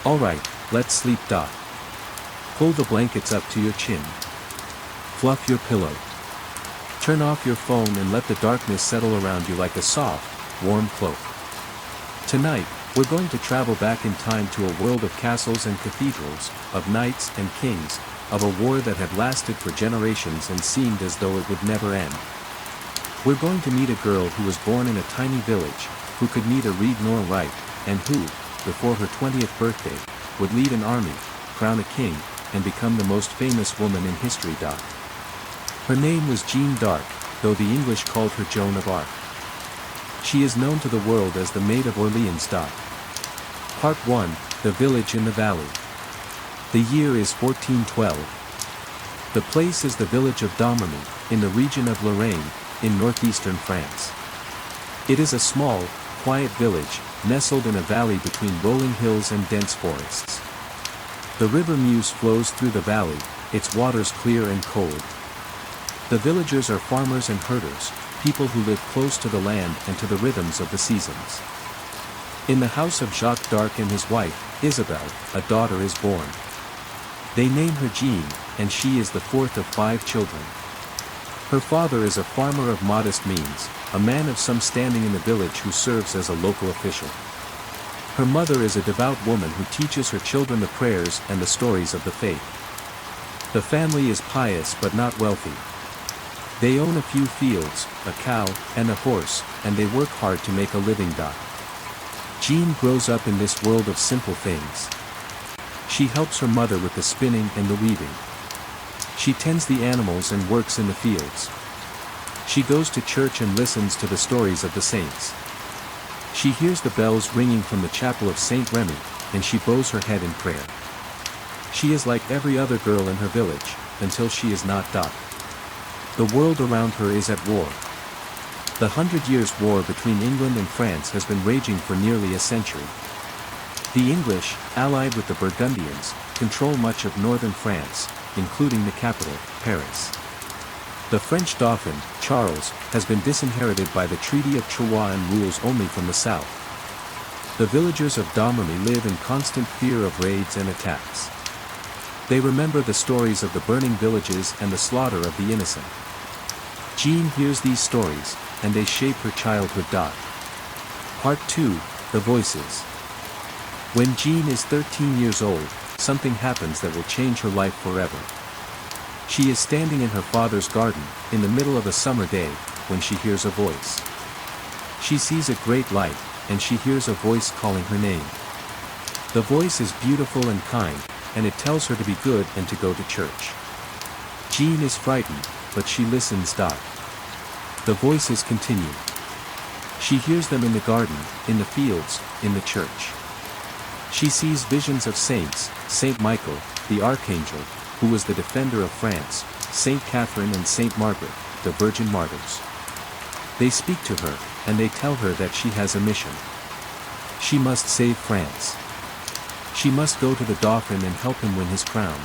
Alright, let's sleep. Pull the blankets up to your chin. Fluff your pillow. Turn off your phone and let the darkness settle around you like a soft, warm cloak. Tonight, we're going to travel back in time to a world of castles and cathedrals, of knights and kings, of a war that had lasted for generations and seemed as though it would never end. We're going to meet a girl who was born in a tiny village, who could neither read nor write, and who, before her 20th birthday, would lead an army, crown a king, and become the most famous woman in history. Her name was Jeanne d'Arc, though the English called her Joan of Arc. She is known to the world as the Maid of Orléans. Part 1, The Village in the Valley. The year is 1412. The place is the village of Domrémy, in the region of Lorraine, in northeastern France. It is a small, quiet village, nestled in a valley between rolling hills and dense forests. The river Meuse flows through the valley, its waters clear and cold. The villagers are farmers and herders, people who live close to the land and to the rhythms of the seasons. In the house of Jacques d'Arc and his wife, Isabel, a daughter is born. They name her Jeanne, and she is the fourth of 5 children. Her father is a farmer of modest means, a man of some standing in the village who serves as a local official. Her mother is a devout woman who teaches her children the prayers and the stories of the faith. The family is pious but not wealthy. They own a few fields, a cow, and a horse, and they work hard to make a living. Jeanne grows up in this world of simple things. She helps her mother with the spinning and the weaving. She tends the animals and works in the fields. She goes to church and listens to the stories of the saints. She hears the bells ringing from the chapel of Saint Remy, and she bows her head in prayer. She is like every other girl in her village, until she is not. The world around her is at war. The 100 Years' War between England and France has been raging for nearly a century. The English, allied with the Burgundians, control much of northern France, including the capital, Paris. The French Dauphin, Charles, has been disinherited by the Treaty of Troyes and rules only from the south. The villagers of Domrémy live in constant fear of raids and attacks. They remember the stories of the burning villages and the slaughter of the innocent. Jeanne hears these stories, and they shape her childhood. Part 2, The Voices. When Jeanne is 13 years old, something happens that will change her life forever. She is standing in her father's garden, in the middle of a summer day, when she hears a voice. She sees a great light, and she hears a voice calling her name. The voice is beautiful and kind, and it tells her to be good and to go to church. Jeanne is frightened, but she listens. The voices continue. She hears them in the garden, in the fields, in the church. She sees visions of saints, Saint Michael, the Archangel, who was the defender of France, Saint Catherine and Saint Margaret, the Virgin Martyrs. They speak to her, and they tell her that she has a mission. She must save France. She must go to the Dauphin and help him win his crown.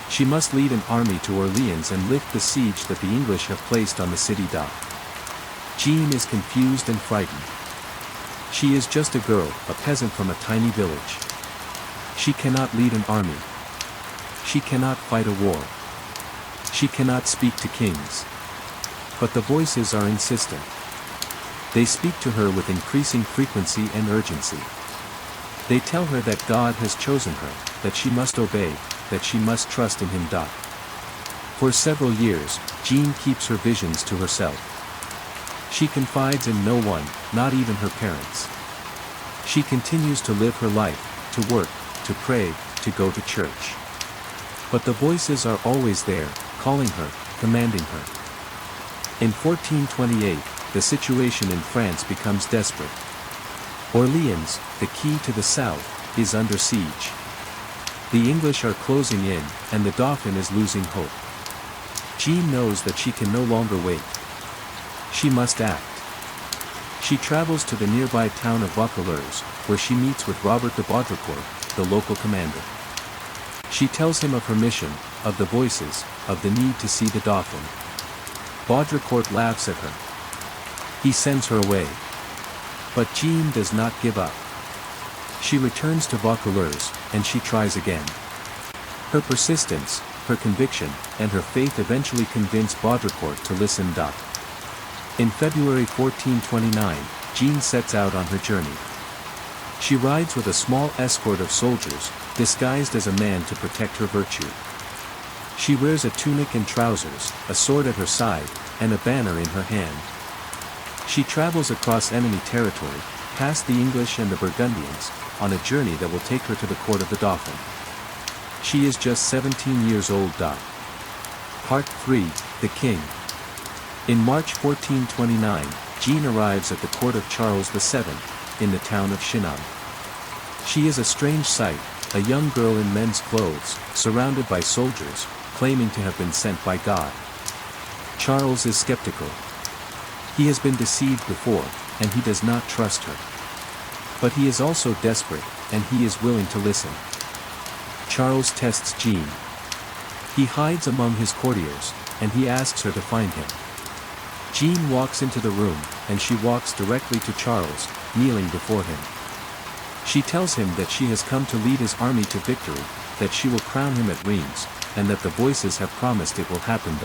She must lead an army to Orléans and lift the siege that the English have placed on the city. Jeanne is confused and frightened. She is just a girl, a peasant from a tiny village. She cannot lead an army. She cannot fight a war. She cannot speak to kings. But the voices are insistent. They speak to her with increasing frequency and urgency. They tell her that God has chosen her, that she must obey, that she must trust in Him. For several years, Jeanne keeps her visions to herself. She confides in no one, not even her parents. She continues to live her life, to work, to pray, to go to church. But the voices are always there, calling her, commanding her. In 1428, the situation in France becomes desperate. Orléans, the key to the south, is under siege. The English are closing in, and the Dauphin is losing hope. Jeanne knows that she can no longer wait. She must act. She travels to the nearby town of Vaucouleurs, where she meets with Robert de Baudricourt, the local commander. She tells him of her mission, of the voices, of the need to see the Dauphin. Baudricourt laughs at her. He sends her away. But Jeanne does not give up. She returns to Vaucouleurs, and she tries again. Her persistence, her conviction, and her faith eventually convince Baudricourt to listen. In February 1429, Jean sets out on her journey. She rides with a small escort of soldiers, disguised as a man to protect her virtue. She wears a tunic and trousers, a sword at her side, and a banner in her hand. She travels across enemy territory, past the English and the Burgundians, on a journey that will take her to the court of the Dauphin. She is just 17 years old. Part 3, The King. In March 1429, Jean arrives at the court of Charles VII, in the town of Chinon. She is a strange sight, a young girl in men's clothes, surrounded by soldiers, claiming to have been sent by God. Charles is skeptical. He has been deceived before, and he does not trust her. But he is also desperate, and he is willing to listen. Charles tests Jean. He hides among his courtiers, and he asks her to find him. Jean walks into the room, and she walks directly to Charles, kneeling before him. She tells him that she has come to lead his army to victory, that she will crown him at Reims, and that the voices have promised it will happen.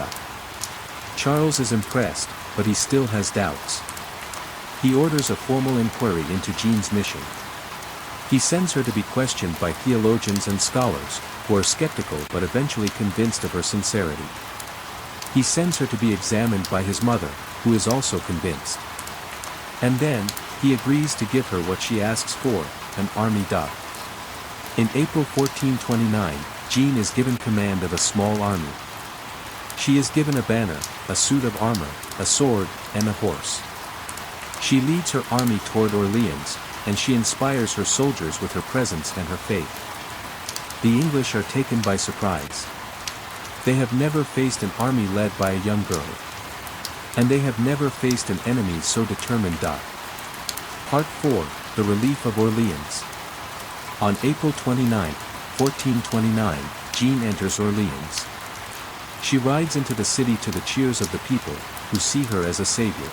Charles is impressed, but he still has doubts. He orders a formal inquiry into Jean's mission. He sends her to be questioned by theologians and scholars, who are skeptical but eventually convinced of her sincerity. He sends her to be examined by his mother, who is also convinced. And then, he agrees to give her what she asks for, an army. In April 1429, Jean is given command of a small army. She is given a banner, a suit of armor, a sword, and a horse. She leads her army toward Orléans, and she inspires her soldiers with her presence and her faith. The English are taken by surprise. They have never faced an army led by a young girl. And they have never faced an enemy so determined. Part 4, The Relief of Orléans. On April 29, 1429, Jean enters Orléans. She rides into the city to the cheers of the people, who see her as a savior.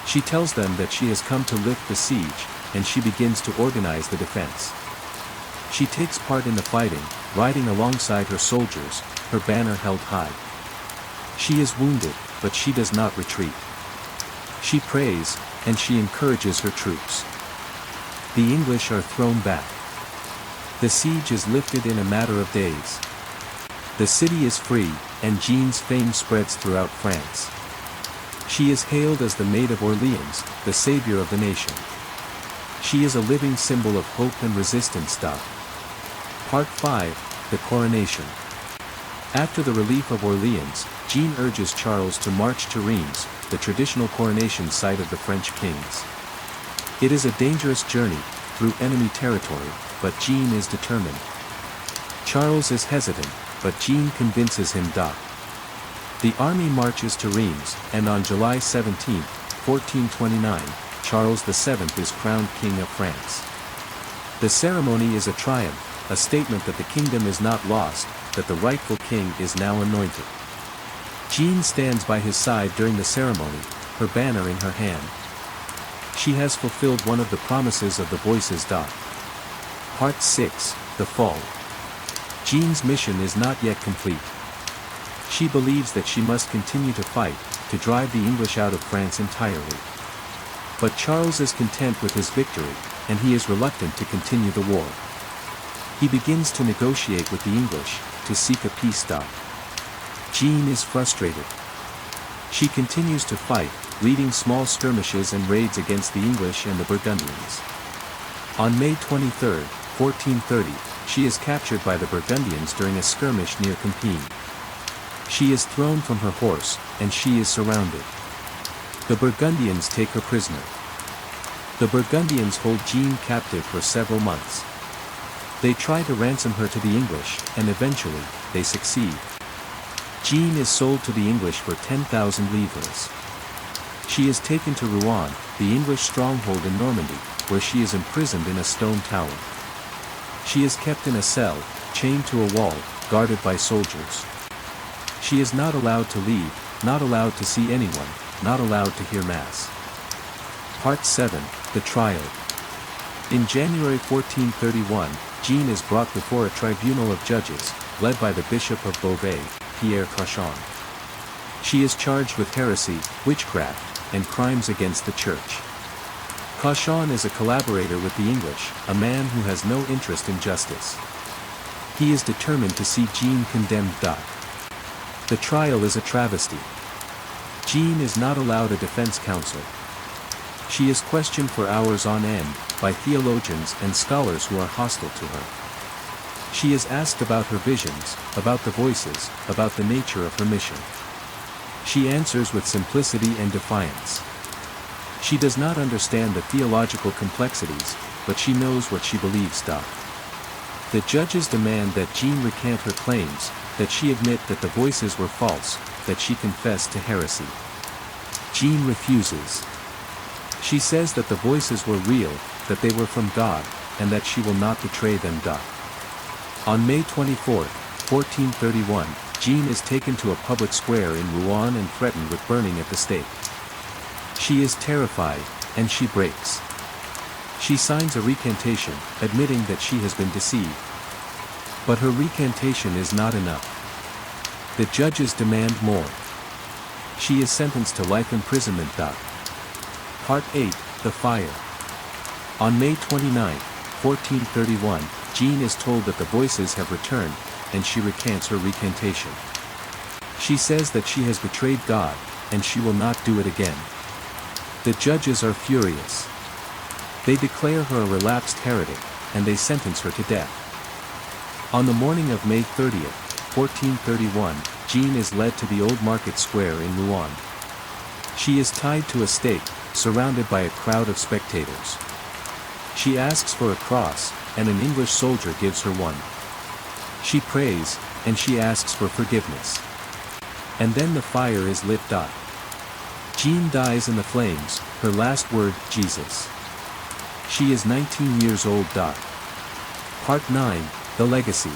She tells them that she has come to lift the siege, and she begins to organize the defense. She takes part in the fighting, riding alongside her soldiers, her banner held high. She is wounded, but she does not retreat. She prays, and she encourages her troops. The English are thrown back. The siege is lifted in a matter of days. The city is free, and Jean's fame spreads throughout France. She is hailed as the Maid of Orléans, the savior of the nation. She is a living symbol of hope and resistance. Part 5, The Coronation. After the relief of Orléans, Jean urges Charles to march to Reims, the traditional coronation site of the French kings. It is a dangerous journey, through enemy territory, but Jean is determined. Charles is hesitant, but Jean convinces him. The army marches to Reims, and on July 17, 1429, Charles VII is crowned King of France. The ceremony is a triumph, a statement that the kingdom is not lost, that the rightful king is now anointed. Jean stands by his side during the ceremony, her banner in her hand. She has fulfilled one of the promises of the voices. Part 6, The Fall. Jean's mission is not yet complete. She believes that she must continue to fight, to drive the English out of France entirely. But Charles is content with his victory, and he is reluctant to continue the war. He begins to negotiate with the English, to seek a peace. Jean is frustrated. She continues to fight, leading small skirmishes and raids against the English and the Burgundians. On May 23, 1430, she is captured by the Burgundians during a skirmish near Compiègne. She is thrown from her horse, and she is surrounded. The Burgundians take her prisoner. The Burgundians hold Jean captive for several months. They try to ransom her to the English, and eventually, they succeed. Jean is sold to the English for 10,000 livres. She is taken to Rouen, the English stronghold in Normandy, where she is imprisoned in a stone tower. She is kept in a cell, chained to a wall, guarded by soldiers. She is not allowed to leave, not allowed to see anyone, not allowed to hear Mass. Part 7, The Trial. In January 1431, Jean is brought before a tribunal of judges, led by the Bishop of Beauvais, Pierre Cauchon. She is charged with heresy, witchcraft, and crimes against the Church. Cauchon is a collaborator with the English, a man who has no interest in justice. He is determined to see Jean condemned. The trial is a travesty. Jean is not allowed a defense counsel. She is questioned for hours on end, by theologians and scholars who are hostile to her. She is asked about her visions, about the voices, about the nature of her mission. She answers with simplicity and defiance. She does not understand the theological complexities, but she knows what she believes. The judges demand that Jean recant her claims, that she admit that the voices were false, that she confess to heresy. Jean refuses. She says that the voices were real, that they were from God, and that she will not betray them. On May 24, 1431, Jean is taken to a public square in Rouen and threatened with burning at the stake. She is terrified, and she breaks. She signs a recantation, admitting that she has been deceived. But her recantation is not enough. The judges demand more. She is sentenced to life imprisonment. Part 8, The Fire. On May 29, 1431, Jean is told that the voices have returned, and she recants her recantation. She says that she has betrayed God, and she will not do it again. The judges are furious. They declare her a relapsed heretic, and they sentence her to death. On the morning of May 30, 1431, Jean is led to the Old Market Square in Rouen. She is tied to a stake, surrounded by a crowd of spectators. She asks for a cross, and an English soldier gives her one. She prays, and she asks for forgiveness. And then the fire is lit. Jean dies in the flames, her last word, Jesus. She is 19 years old. Part 9, The Legacy.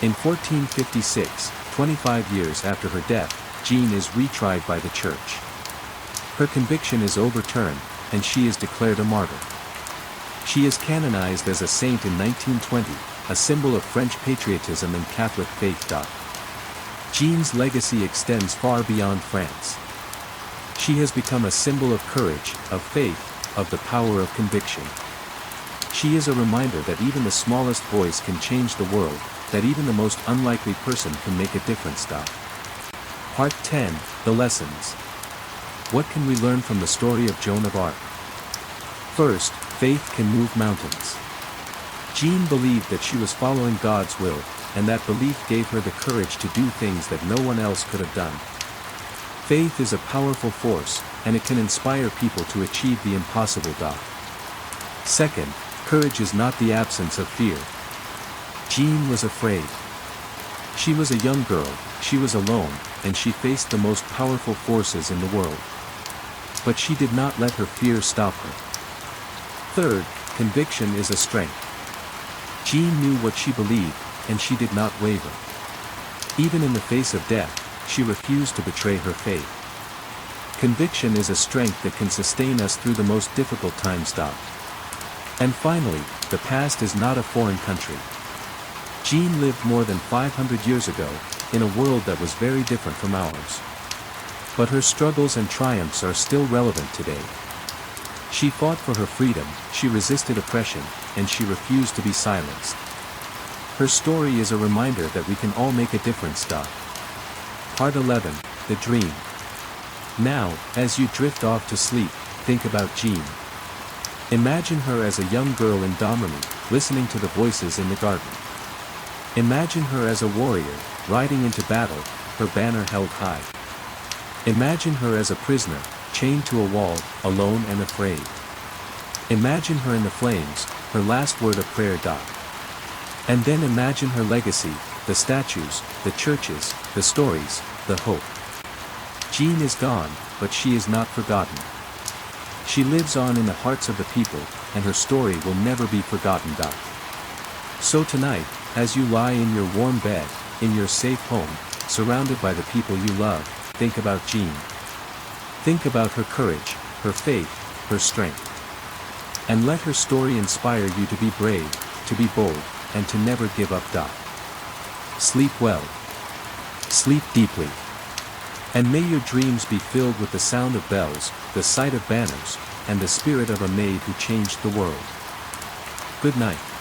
In 1456, 25 years after her death, Jean is retried by the Church. Her conviction is overturned, and she is declared a martyr. She is canonized as a saint in 1920, a symbol of French patriotism and Catholic faith. Jean's legacy extends far beyond France. She has become a symbol of courage, of faith, of the power of conviction. She is a reminder that even the smallest voice can change the world, that even the most unlikely person can make a difference. Part 10, The Lessons. What can we learn from the story of Joan of Arc? First, faith can move mountains. Jean believed that she was following God's will, and that belief gave her the courage to do things that no one else could have done. Faith is a powerful force, and it can inspire people to achieve the impossible. Second, courage is not the absence of fear. Jean was afraid. She was a young girl, she was alone, and she faced the most powerful forces in the world. But she did not let her fear stop her. Third, conviction is a strength. Jean knew what she believed, and she did not waver. Even in the face of death, she refused to betray her faith. Conviction is a strength that can sustain us through the most difficult times. And finally, the past is not a foreign country. Jean lived more than 500 years ago, in a world that was very different from ours. But her struggles and triumphs are still relevant today. She fought for her freedom, she resisted oppression, and she refused to be silenced. Her story is a reminder that we can all make a difference. Part 11, The Dream. Now, as you drift off to sleep, think about Jean. Imagine her as a young girl in Domrémy, listening to the voices in the garden. Imagine her as a warrior, riding into battle, her banner held high. Imagine her as a prisoner, chained to a wall, alone and afraid. Imagine her in the flames, her last word a prayer. And then imagine her legacy, the statues, the churches, the stories, the hope. Jean is gone, but she is not forgotten. She lives on in the hearts of the people, and her story will never be forgotten. So tonight, as you lie in your warm bed, in your safe home, surrounded by the people you love, think about Jean. Think about her courage, her faith, her strength. And let her story inspire you to be brave, to be bold, and to never give up. Sleep well. Sleep deeply. And may your dreams be filled with the sound of bells, the sight of banners, and the spirit of a maid who changed the world. Good night.